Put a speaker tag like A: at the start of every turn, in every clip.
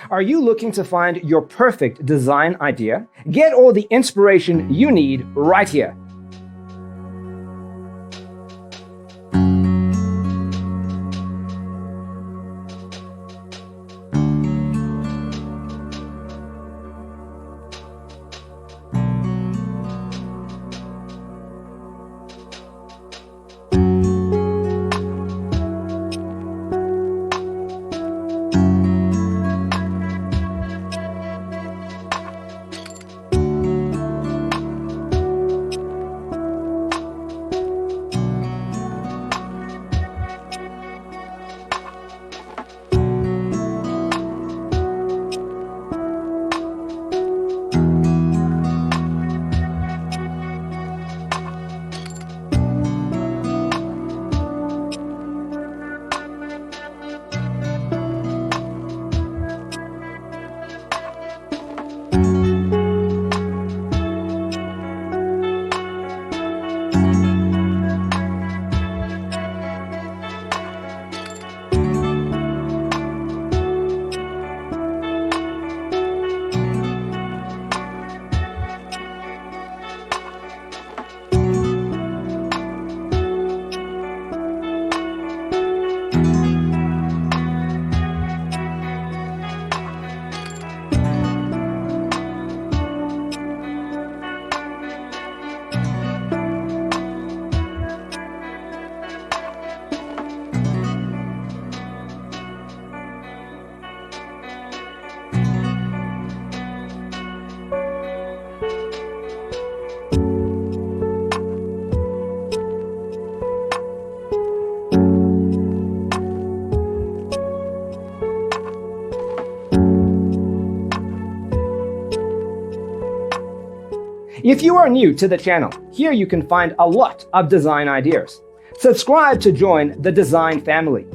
A: Are you looking to find your perfect design idea? Get all the inspiration you need right here. If you are new to the channel, here you can find a lot of design ideas. Subscribe to join the design family.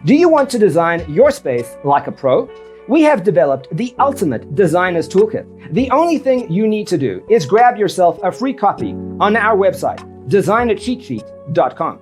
A: Do you want to design your space like a pro? We have developed the ultimate designer's toolkit. The only thing you need to do is grab yourself a free copy on our website, designercheatsheet.com.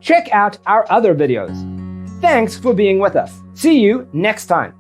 A: check out our other videos. Thanks for being with us. See you next time.